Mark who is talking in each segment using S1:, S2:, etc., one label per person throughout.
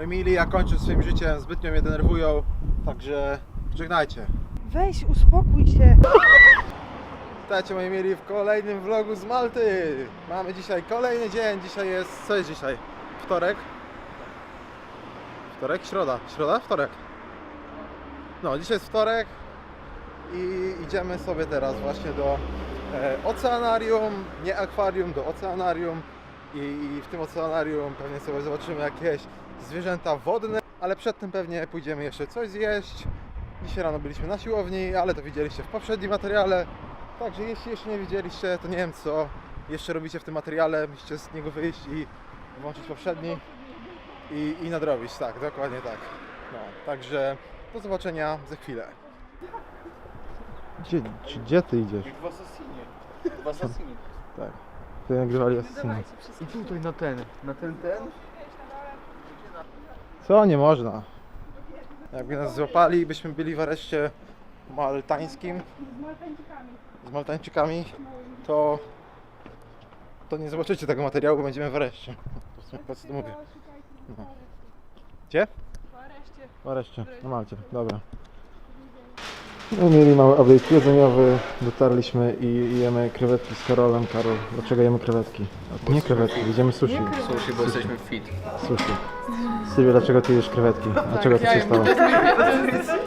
S1: Emilia kończy swoim życiem, zbytnio mnie denerwują, także żegnajcie.
S2: Weź, uspokój się.
S1: Witajcie moi mili w kolejnym vlogu z Malty. Mamy dzisiaj kolejny dzień, dzisiaj jest, co jest dzisiaj? Wtorek? Wtorek? Środa? Środa? Wtorek. No, dzisiaj jest wtorek i idziemy sobie teraz właśnie do oceanarium, nie akwarium, do oceanarium i w tym oceanarium pewnie sobie zobaczymy jakieś zwierzęta wodne, ale przedtem pewnie pójdziemy jeszcze coś zjeść. Dzisiaj rano byliśmy na siłowni, ale to widzieliście w poprzednim materiale. Także jeśli jeszcze nie widzieliście, to nie wiem co jeszcze robicie w tym materiale, musicie z niego wyjść i włączyć poprzedni i nadrobić, tak, dokładnie tak. No, także do zobaczenia za chwilę. Gdzie ty idziesz?
S3: W Assassinie. W Assassinie.
S1: Tak, ty nagrywali Assassina.
S3: I tutaj na ten.
S1: Co? Nie można. Jakby nas złapali, byśmy byli w areszcie maltańskim z Maltańczykami, to nie zobaczycie tego materiału, bo będziemy w areszcie. Po co to mówię? No. Gdzie? W areszcie, na Malcie, dobra. No, mieli mały update jedzeniowy, dotarliśmy i jemy krewetki z Karolem. Karol, dlaczego jemy krewetki? Nie krewetki, jemy sushi.
S3: Sushi, bo jesteśmy fit.
S1: Sushi. Sylwia, dlaczego ty jesz krewetki? Dlaczego to się stało?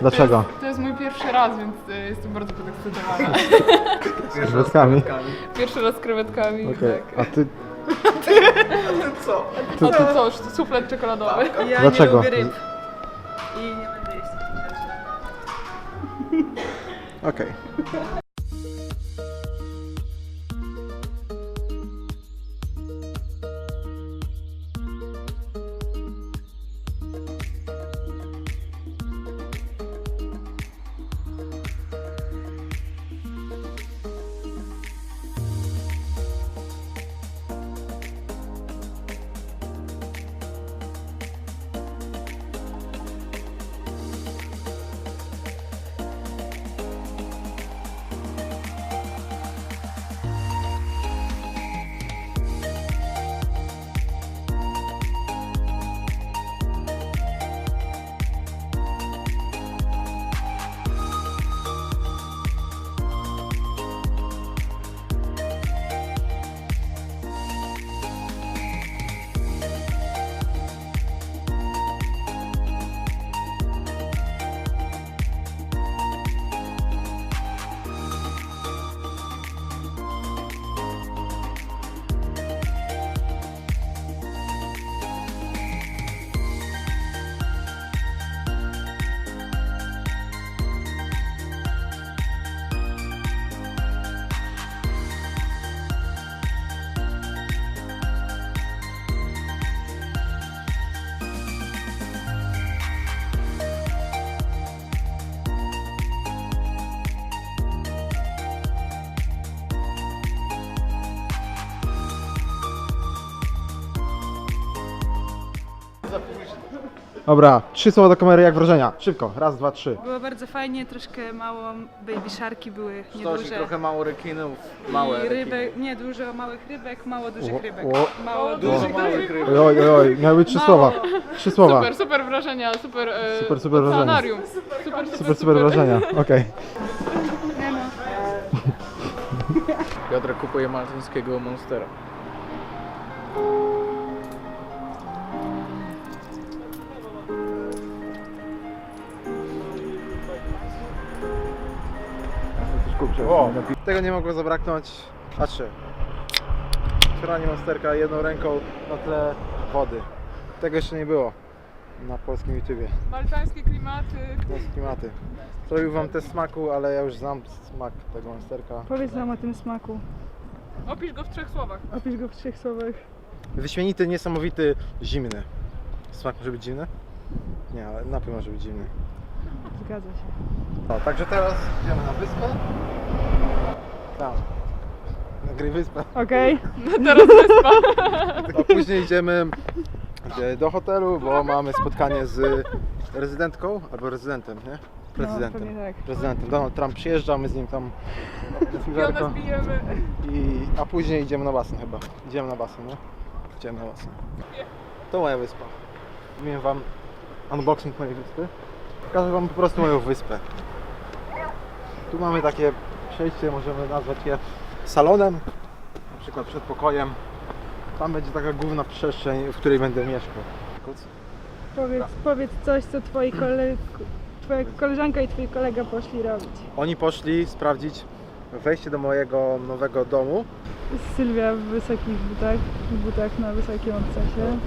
S1: Dlaczego?
S4: To jest mój pierwszy raz, więc jestem bardzo podekscytowana.
S1: Z krewetkami?
S4: Pierwszy raz z krewetkami,
S1: Okej,
S4: tak.
S1: a ty...
S3: Co?
S4: A ty co, suflet czekoladowy?
S2: Ja
S1: Dlaczego?
S2: nie lubię ryb. I nie będę jeść takich rzeczy.
S1: Okej. Dobra, 3 słowa do kamery, jak wrażenia? Szybko, raz, dwa, trzy.
S2: Było bardzo fajnie, troszkę mało baby sharki były
S3: Sztosik,
S2: nieduże.
S3: trochę mało rekinów. Małe
S2: I
S3: rekiny.
S2: rybek, nie dużo małych rybek, mało dużych
S1: O,
S2: rybek.
S1: o.
S2: Mało
S3: Dużo
S2: dużych
S3: małych
S2: rybek.
S3: rybek.
S1: Oj, oj, oj, miały 3 słowa. 3 słowa.
S4: Super wrażenia, super
S1: Super wrażenia.
S4: oceanarium.
S1: Super wrażenia, okej.
S3: Piotrek kupuje maltańskiego monstera.
S1: O, tego nie mogło zabraknąć. Patrzcie. Otwieranie monsterka jedną ręką na tle wody. Tego jeszcze nie było na polskim YouTubie.
S4: Maltańskie klimaty.
S1: Polskie klimaty. Zrobił wam test smaku, ale ja już znam smak tego monsterka.
S2: Powiedz nam o tym smaku.
S4: Opisz go w 3 słowach.
S2: Opisz go w 3 słowach.
S1: Wyśmienity, niesamowity, zimny. Smak może być dziwny? Nie, ale napój może być dziwny.
S2: Zgadza się.
S1: No, także teraz idziemy na wyspę. Tam. Nagryj wyspę.
S2: Okej.
S4: Teraz wyspa.
S1: A później idziemy do hotelu, bo mamy spotkanie z rezydentką, albo rezydentem, nie? Prezydentem.
S2: pewnie tak.
S1: Prezydentem. Donald Trump przyjeżdża, my z nim tam na
S4: I
S1: piwerko.
S4: one zbijemy.
S1: A później idziemy na basen chyba. Idziemy na basen, nie? Idziemy na basen. To moja wyspa. Mówiłem wam unboxing mojej wyspy. Pokażę wam po prostu moją wyspę. Tu mamy takie przejście, możemy nazwać je salonem, na przykład przed pokojem. Tam będzie taka główna przestrzeń, w której będę mieszkał.
S2: Powiedz coś, co twoja koleżanka i twój kolega poszli robić.
S1: Oni poszli sprawdzić wejście do mojego nowego domu.
S2: Sylwia w wysokich butach na wysokim obcasie.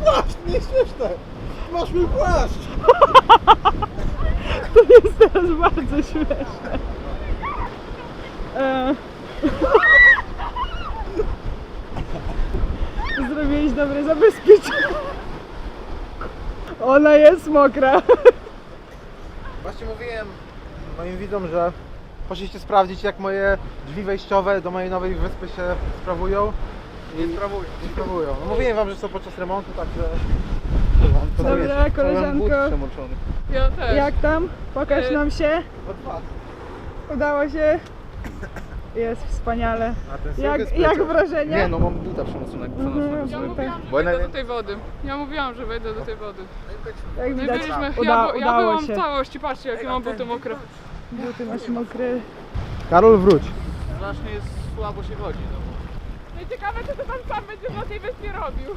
S1: Płaszcz, nie śmieszne! Masz mój płaszcz!
S2: To jest teraz bardzo śmieszne. Zrobiłeś dobre zabezpieczenie. Ona jest mokra.
S1: Właśnie mówiłem moim widzom, że poszliście sprawdzić, jak moje drzwi wejściowe do mojej nowej wyspy się sprawują. I sprawują. No, mówiłem wam, że są podczas remontu, także... to
S2: Dobra,
S1: wiecie.
S3: Całym but
S2: koleżanko,
S3: przemoczony.
S4: Ja też.
S2: jak tam? Pokaż nam się.
S1: Od was.
S2: Udało się. Jest wspaniale.
S1: A ten syf
S2: Jak,
S1: jest
S2: jak
S1: pleciony.
S2: wrażenie?
S3: Nie no, mam buta przemoconego.
S4: Ja mówiłam,
S3: Bo
S4: że
S3: ja
S4: wejdę do tej wody. Ja mówiłam, że wejdę do tej wody.
S2: Jak
S4: No i
S2: widać,
S4: byliśmy,
S2: udało
S4: ja byłam
S2: się.
S4: w całości, patrzcie jakie mam buty mokre.
S2: Buty masz mokre.
S1: Karol, wróć.
S3: Strasznie jest słabo się chodzi. No.
S4: No i ciekawe, co to tam sam będzie na tej wyspie robił.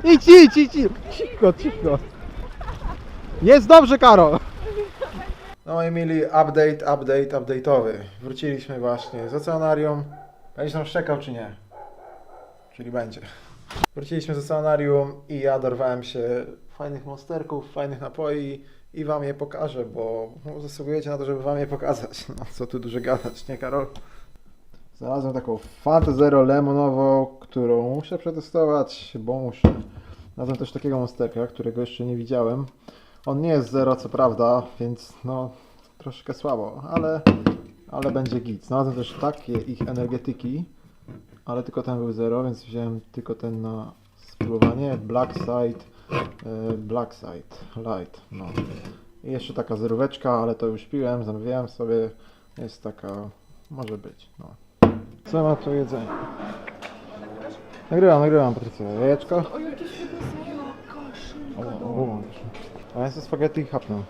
S1: Idź. Cicho. Jest dobrze, Karol. No moi mili, update'owy. Wróciliśmy właśnie z oceanarium. Będziesz nam szczekał czy nie? Czyli będzie. Wróciliśmy z oceanarium i ja dorwałem się fajnych monsterków, fajnych napoi i wam je pokażę, bo zasługujecie na to, żeby wam je pokazać. No co tu dużo gadać, nie Karol? Znalazłem taką Fantę Zero lemonową, którą muszę przetestować, bo muszę. Znalazłem też takiego monsterka, którego jeszcze nie widziałem. On nie jest zero, co prawda, więc no troszkę słabo, ale będzie git. Znalazłem też takie ich energetyki, ale tylko ten był zero, więc wziąłem tylko ten na spróbowanie. Black Side Light. No. I jeszcze taka zeróweczka, ale to już piłem, zamówiłem sobie. Jest taka, może być. No. Co ma tu jedzenie? Nagrywam, Patrycja. Jajeczko?
S2: O, jakieś serio, koszynka.
S1: A ja sobie spaghetti chapnę.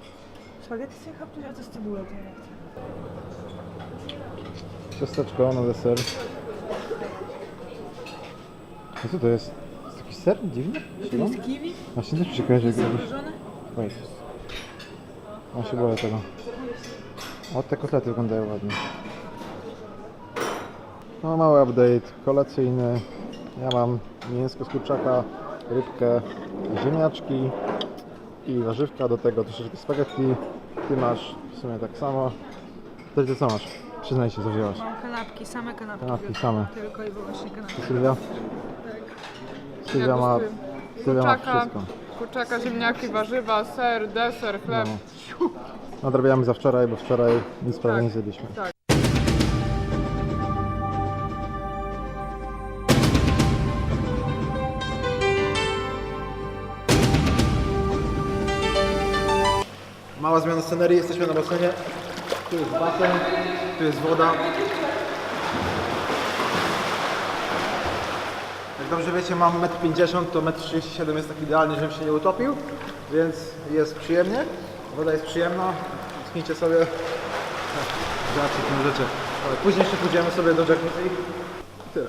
S2: Spaghetti sobie chapnąć, a co z cebulą teraz?
S1: Ciasteczko na deser. A co to jest? Jest jakiś ser? Dziwny? Siłą?
S2: kiwi?
S1: Właśnie też mi się kojarzy jak jakiś...
S2: Zamrożone?
S1: Wait. On się boję tego. O, te kotlety wyglądają ładnie. No, mały update kolacyjny. Ja mam mięsko z kurczaka, rybkę, ziemniaczki i warzywka, do tego troszeczkę spaghetti. Ty masz w sumie tak samo. Ty co masz? Przyznaj się, co wzięłaś.
S2: Mam kanapki, same kanapki.
S1: Kanapki same.
S2: Tylko i wyłącznie kanapki.
S1: Sylwia? Sylwia ma
S4: Kurczaka,
S1: wszystko.
S4: kurczaka, ziemniaki, warzywa, ser, deser, chleb.
S1: No. Nadrabiamy za wczoraj, bo wczoraj nic prawie nie zjedliśmy.
S4: Tak.
S1: Mała zmiana scenerii, jesteśmy na basenie. Tu jest basen, tu jest woda. Jak dobrze wiecie, mam 1,50 m, to 1,37 m jest tak idealnie, żebym się nie utopił, więc jest przyjemnie. Woda jest przyjemna, tchnijcie sobie. Zobaczcie, co możecie. Ale później jeszcze pójdziemy sobie do jacuzzi i tyle.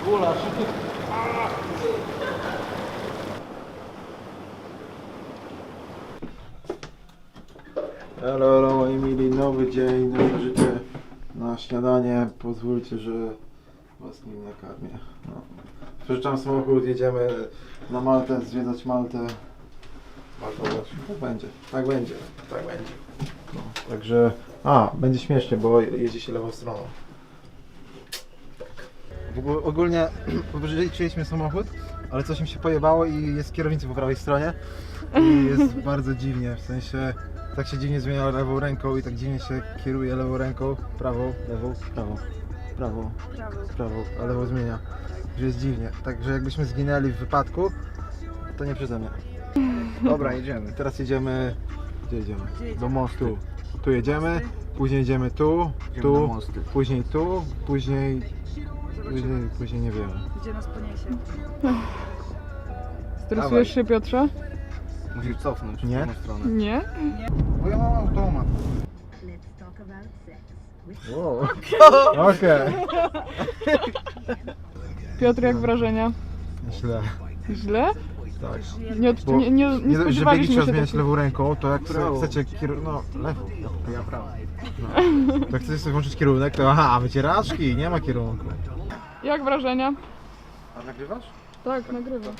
S1: Gulasz. Hello, moi mili, nowy dzień, nowe życie na śniadanie. Pozwólcie, że was nim nakarmię. No. Przeżyczam samochód, jedziemy na Maltę, zwiedzać Maltę. Maltować. Tak będzie, tak będzie, tak będzie. No, także, będzie śmiesznie, bo jedzie się lewą stroną. Ogólnie wyżyczyliśmy samochód, ale coś mi się pojebało i jest kierownica po prawej stronie. I jest bardzo dziwnie, w sensie tak się dziwnie zmienia lewą ręką i tak dziwnie się kieruje lewą ręką, prawą, lewą, prawą, a lewą zmienia, że jest dziwnie. Także jakbyśmy zginęli w wypadku, to nie przeze mnie.
S3: Dobra, jedziemy.
S1: Teraz jedziemy... Gdzie jedziemy?
S3: Do mostu.
S1: Tu jedziemy, później jedziemy tu,
S3: do
S1: tu,
S3: mostu.
S1: później tu, później nie wiemy.
S2: Gdzie nas poniesie?
S3: Dawaj.
S2: Stresujesz się, Piotrze?
S3: Musisz cofnąć w
S1: Nie?
S3: drugą stronę.
S2: Nie?
S1: Bo ja mam automat.
S5: Let's talk about sex.
S3: Wow.
S1: Okej.
S2: Piotr, jak wrażenia?
S1: Źle.
S2: Źle?
S1: Tak.
S2: Nie,
S1: Bo
S2: nie
S1: że biegi
S2: spodziewaliśmy
S1: trzeba
S2: się
S1: zmieniać
S2: takiego.
S1: lewą ręką, to jak
S3: Prawą.
S1: chcecie no lewą.
S3: Ja prawo.
S1: Jak chcecie sobie włączyć kierunek, to aha, wycieraczki, nie ma kierunku.
S2: Jak wrażenia?
S1: A nagrywasz?
S2: Tak, nagrywam.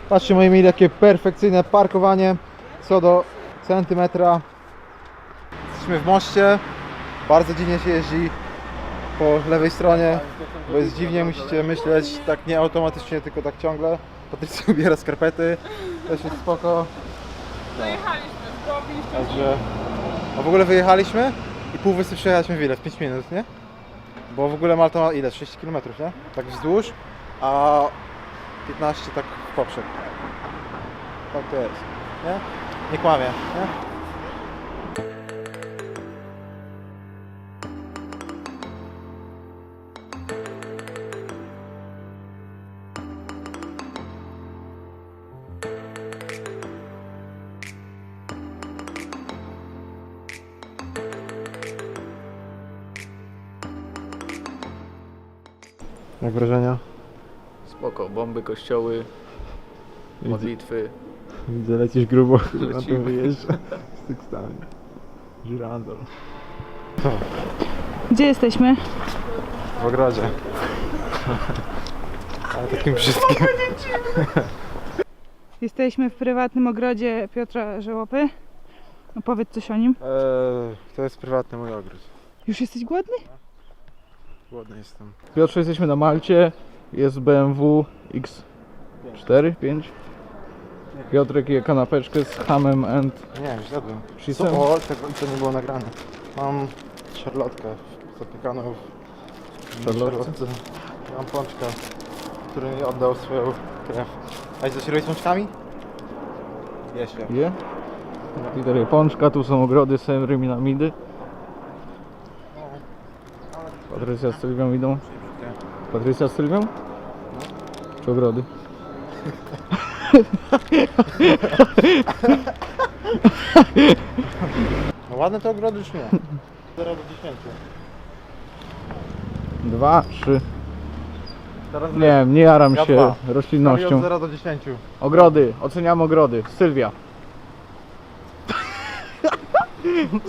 S1: Patrzcie moi mili, jakie perfekcyjne parkowanie co do centymetra. Jesteśmy w moście, bardzo dziwnie się jeździ po lewej stronie, bo jest dziwnie, musicie myśleć tak nie automatycznie, tylko tak ciągle. Patrycja ubiera skarpety, też jest spoko.
S4: Dojechaliśmy, zrobiliśmy.
S1: Także... A w ogóle wyjechaliśmy i pół wysy przejechaliśmy w ile? W 5 minut, nie? Bo w ogóle Malta ma ile? 6 km, nie? Tak wzdłuż, a 15 tak w poprzek. Tak to jest, nie? Nie kłamie, nie? Jak wrażenia?
S3: Spoko, bomby, kościoły, modlitwy.
S1: Widzę, lecisz grubo,
S3: na tym
S1: wyjeżdża z tekstami. Żyrandol.
S2: Gdzie jesteśmy?
S1: W ogrodzie. Ale takim brzydkim.
S2: Jesteśmy w prywatnym ogrodzie Piotra Żałopy. No powiedz coś o nim.
S1: To jest prywatny mój ogród.
S2: Już jesteś głodny?
S1: Głodny jestem.
S3: Piotrze, jesteśmy na Malcie. Jest BMW X4, 5. Piotrek je kanapeczkę z hamem and
S1: Nie, już jadłem.
S3: cheese'em.
S1: O, to nie było nagrane. Mam szarlotkę zapiekaną w
S3: Szarlotce?
S1: Mam pączka, który mi oddał swoją krew. A coś robić z pączkami? Jesie.
S3: Je. Litery pączka, tu są ogrody, są ryminamidy. Patrycja z Sylwią idą. Patrycja z Sylwią? Czy ogrody?
S1: No ładne te ogrody już nie. 0 do 10.
S3: 2, 3.
S1: Teraz
S3: Nie wiem, nie jaram
S1: Ja
S3: się
S1: dwa.
S3: roślinnością.
S1: Od 0 do 10.
S3: Ogrody, oceniam ogrody. Sylwia.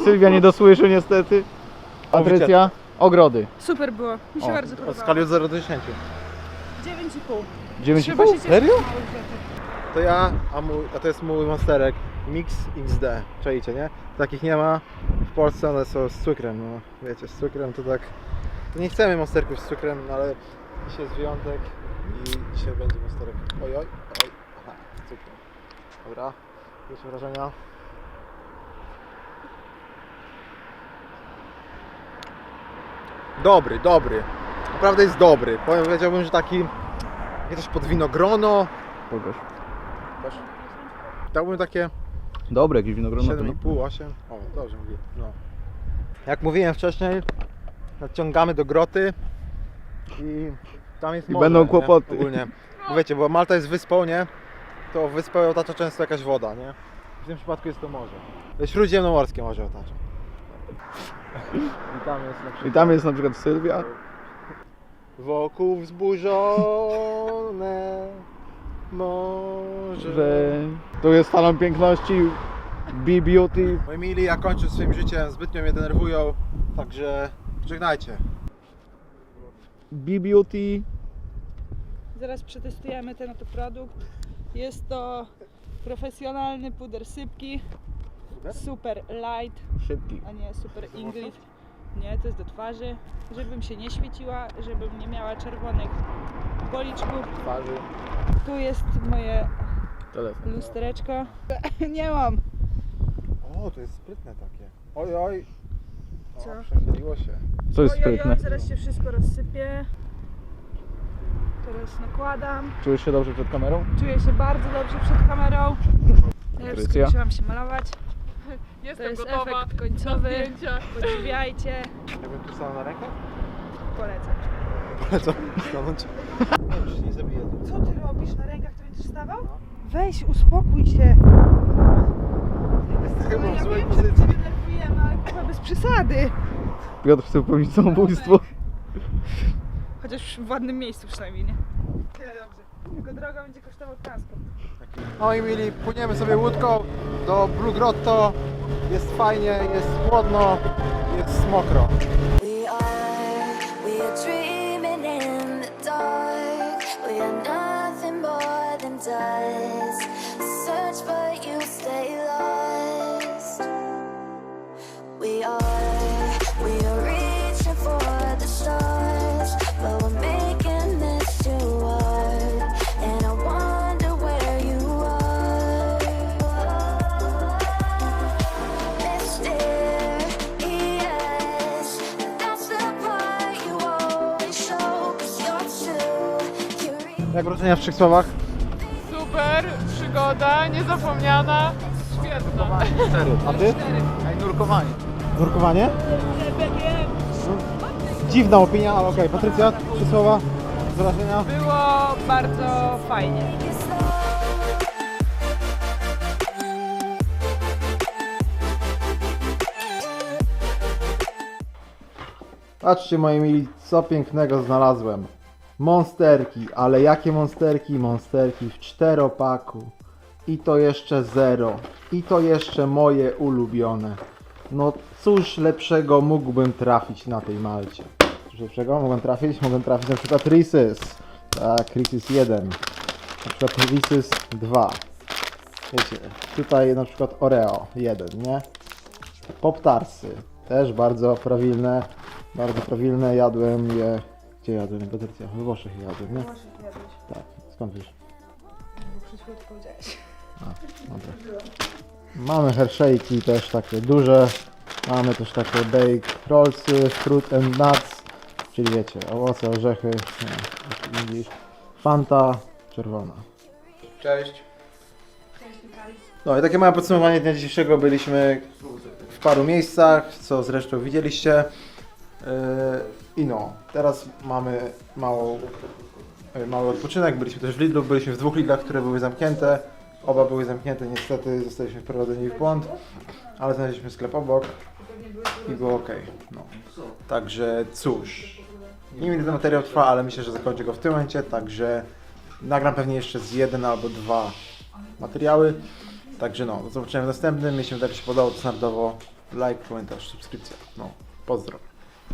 S3: Sylwia nie dosłyszy niestety. Patrycja, ogrody.
S2: Super było. Mi się
S3: O,
S2: bardzo
S1: W
S2: podobało.
S1: skali od 0 do 10.
S2: 9,5.
S3: 9,5?
S1: Serio? To ja, a to jest mój monsterek Mix XD, czajcie, nie? Takich nie ma w Polsce, one są z cukrem, no wiecie, z cukrem to tak... To nie chcemy monsterków z cukrem, no, ale dzisiaj jest wyjątek i dzisiaj będzie monsterek. Oj, aha, z cukrem. Dobra, jakie wrażenia? Dobry, dobry. Naprawdę jest dobry. Powiedziałbym, że taki... Jakieś pod winogrono.
S3: Pokaż.
S1: Dałbym takie
S3: Dobre, jakieś winogrono.
S1: 7,5, 8. O, dobrze mówię. No. Jak mówiłem wcześniej, nadciągamy do groty i tam jest
S3: I
S1: morze,
S3: będą
S1: nie?
S3: kłopoty.
S1: Ogólnie. Bo wiecie, bo Malta jest wyspą, nie? To wyspę otacza często jakaś woda, nie? W tym przypadku jest to morze. Śródziemnomorskie morze otacza. I tam jest na przykład...
S3: I tam jest na przykład Sylwia.
S1: Wokół wzburzone morze.
S3: Że tu jest salon piękności B-Beauty.
S1: Moi mili, ja kończę swoim życiem, zbytnio mnie denerwują, także żegnajcie.
S3: B-Beauty.
S2: Zaraz przetestujemy ten oto produkt. Jest to profesjonalny puder sypki. Super light,
S3: Szybki.
S2: a nie super Ingrid. Nie, to jest do twarzy. Żebym się nie świeciła, żebym nie miała czerwonych policzków.
S3: Twarzy.
S2: Tu jest moje
S3: Telefon.
S2: lustereczko. Nie mam.
S1: O, to jest sprytne takie. Oj, oj. O,
S2: Co?
S1: przechyliło się.
S3: Co jest sprytne?
S2: zaraz się wszystko rozsypie. Teraz nakładam.
S3: Czujesz się dobrze przed kamerą?
S2: Czuję się bardzo dobrze przed kamerą. Ja już
S3: Patrycja?
S2: skończyłam się malować. To
S4: Jestem
S2: jest
S4: gotowa
S2: efekt
S4: na
S2: końcowy.
S4: zdjęcia.
S2: Podziwiajcie.
S1: Jakbym tu stał na rękach?
S2: Polecam.
S1: Polecam stanąć. Nie, już nie zabiję.
S2: Co ty robisz? Na rękach to będziesz stawał? Weź, uspokój się.
S1: Chyba
S2: No
S1: w
S2: ja
S1: złej
S2: wiem, że cię
S1: pozycji.
S2: denerwujemy, ale chyba bez przesady.
S3: Piotr chce popełnić samobójstwo.
S2: Chociaż w ładnym miejscu przynajmniej, nie? Tyle dobrze. Tylko droga będzie kosztował transport.
S1: No i mili, płyniemy sobie łódką do Blue Grotto. Jest fajnie, jest chłodno, jest mokro.
S6: We are dreaming in the dark. We are nothing more than dust. Search but you stay lost. We are reaching for the stars, but we're making this too hard. And I wonder where you are. Mysterious, that's the part you always show, 'cause you're true. Curious.
S1: Jak wrażenia w 3 słowach?
S4: Super, przygoda, niezapomniana, świetna.
S1: A ty?
S3: Nurkowanie.
S1: Nurkowanie? Dziwna opinia, ale okej. Patrycja, 3 słowa, wrażenia?
S2: Było bardzo fajnie.
S1: Patrzcie moi mili, co pięknego znalazłem. Monsterki, ale jakie monsterki? Monsterki w 4-paku. I to jeszcze 0. I to jeszcze moje ulubione. No cóż lepszego mógłbym trafić na tej Malcie? Cóż lepszego mogłem trafić? Mogłem trafić na przykład Reese's. Tak, Reese's 1. Na przykład Reese's 2. Wiecie, tutaj na przykład Oreo 1, nie? Pop-Tarsy. Też bardzo prawilne. Bardzo prawilne. Jadłem je... Gdzie jadłem? Patrycja? We Włoszech je jadłem, nie? Tak. Skąd wiesz?
S2: Przed chwilą powiedziałeś.
S1: Dobra. Mamy Hersheyki też takie duże. Mamy też takie bake rollsy, fruit and nuts. Czyli wiecie, owoce, orzechy. Nie, widzisz. Fanta czerwona. Cześć. No i takie małe podsumowanie dnia dzisiejszego. Byliśmy w paru miejscach, co zresztą widzieliście. I no, teraz mamy mały odpoczynek. Byliśmy też w Lidlu, byliśmy w 2 Lidlach, które były zamknięte. Oba były zamknięte, niestety zostaliśmy wprowadzeni w błąd, ale znaleźliśmy sklep obok i było ok. No. Także cóż, nie wiem ile ten materiał trwa, ale myślę, że zakończę go w tym momencie, także nagram pewnie jeszcze z 1 albo 2 materiały. Także no, do zobaczenia w następnym. Jeśli wam się podobało, to standardowo like, komentarz, subskrypcja. No, pozdro.